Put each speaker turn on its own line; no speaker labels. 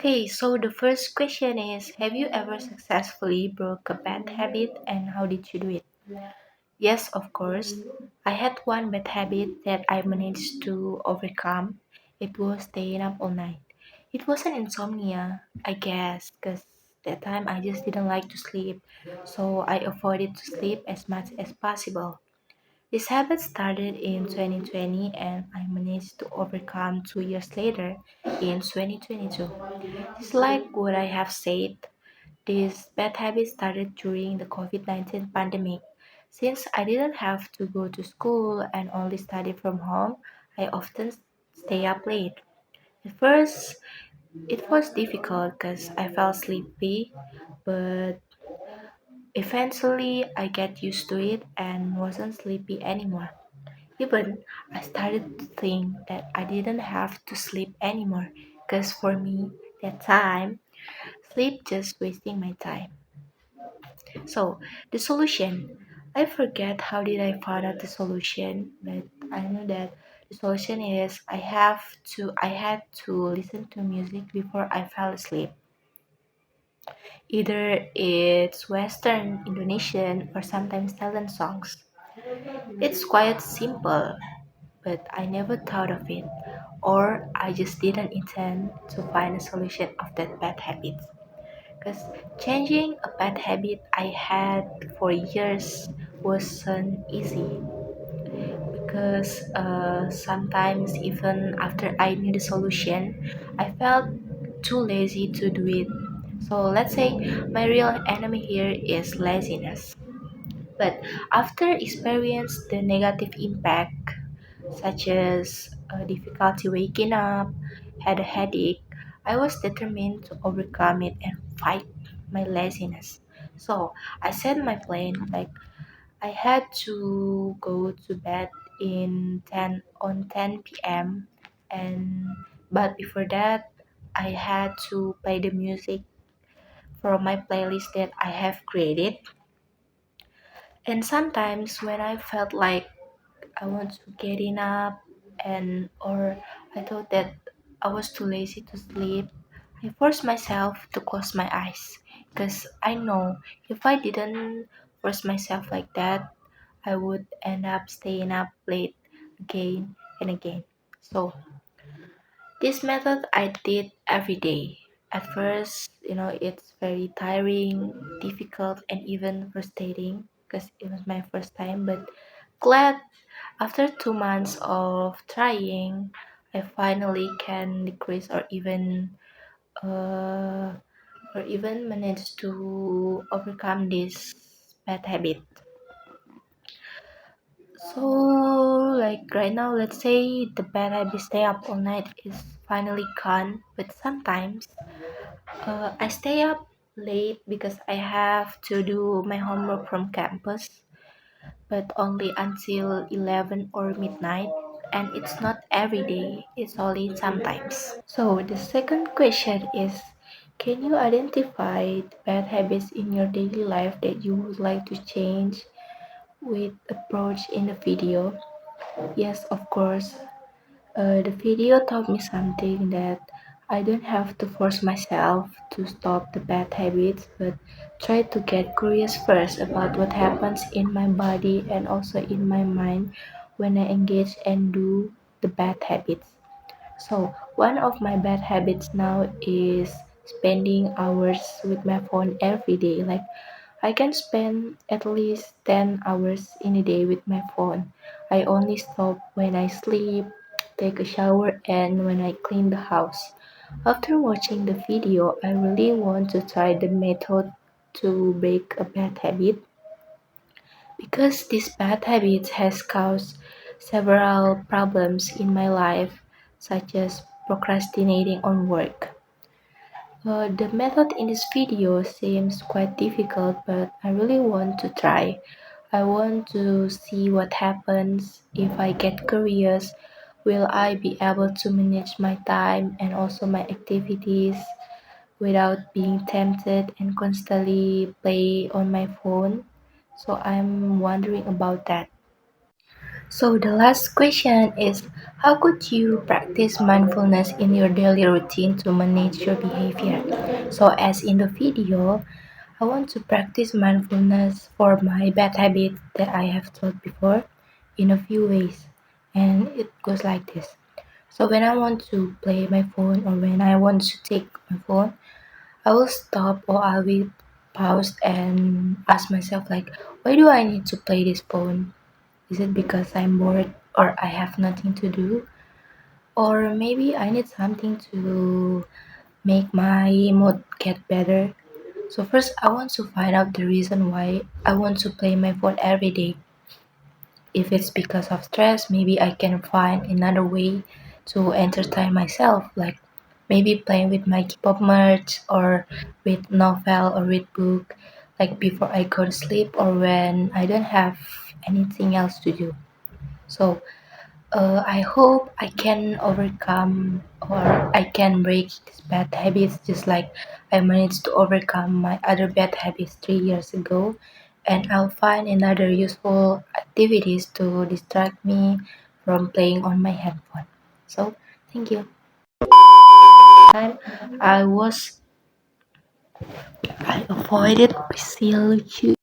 Okay, so the first question is, have you ever successfully broke a bad habit and how did you do it? Yes, of course. I had one bad habit that I managed to overcome. It was staying up all night. It wasn't insomnia, I guess, because that time I just didn't like to sleep, so I avoided to sleep as much as possible. This habit started in 2020 and I managed to overcome 2 years later in 2022. It's like what I have said, this bad habit started during the COVID-19 pandemic. Since I didn't have to go to school and only study from home, I often stay up late. At first, it was difficult because I felt sleepy, but eventually I get used to it and wasn't sleepy anymore. Even I started to think that I didn't have to sleep anymore because for me, that time, sleep just wasting my time. So the solution, I forget how did I find out the solution, but I know that the solution is I had to listen to music before I fell asleep. Either it's Western, Indonesian, or sometimes Thailand songs. It's quite simple, but I never thought of it, or I just didn't intend to find a solution of that bad habit. Because changing a bad habit I had for years wasn't easy. Because sometimes, even after I knew the solution, I felt too lazy to do it. So, let's say my real enemy here is laziness. But after experience the negative impact, such as difficulty waking up, had a headache, I was determined to overcome it and fight my laziness. So I set my plan like I had to go to bed in 10 p.m. and but before that I had to play the music from my playlist that I have created. And sometimes when I felt like I want to getting up and or I thought that I was too lazy to sleep, I forced myself to close my eyes because I know if I didn't force myself like that, I would end up staying up late again and again. So this method I did every day. At first, it's very tiring, difficult, and even frustrating because it was my first time, but glad after 2 months of trying, I finally can decrease uh, or even manage to overcome this bad habit. So, like right now, let's say the bad habit stay up all night is finally gone, but sometimes I stay up late because I have to do my homework from campus, but only until 11 or midnight, and it's not every day, it's only sometimes. So the second question is, can you identify the bad habits in your daily life that you would like to change with approach in the video? Yes, of course. The video taught me something that I don't have to force myself to stop the bad habits, but try to get curious first about what happens in my body and also in my mind when I engage and do the bad habits. So, one of my bad habits now is spending hours with my phone every day. Like, I can spend at least 10 hours in a day with my phone. I only stop when I sleep, take a shower, and when I clean the house. After watching the video, I really want to try the method to break a bad habit because this bad habit has caused several problems in my life, such as procrastinating on work. The method in this video seems quite difficult, but I really want to try. I want to see what happens if I get curious. Will I be able to manage my time and also my activities without being tempted and constantly play on my phone? So I'm wondering about that. So the last question is, how could you practice mindfulness in your daily routine to manage your behavior? So as in the video, I want to practice mindfulness for my bad habit that I have told before in a few ways. And it goes like this. So when I want to play my phone or when I want to take my phone, I will stop or I will pause and ask myself like, why do I need to play this phone? Is it because I'm bored or I have nothing to do? Or maybe I need something to make my mood get better. So first I want to find out the reason why I want to play my phone every day. If it's because of stress, maybe I can find another way to entertain myself, like maybe playing with my K-pop merch or with novel or read book, like before I go to sleep or when I don't have anything else to do. So I hope I can overcome or I can break these bad habits just like I managed to overcome my other bad habits 3 years ago. And I'll find another useful activities to distract me from playing on my handphone. So, thank you. Time I avoided Prisilia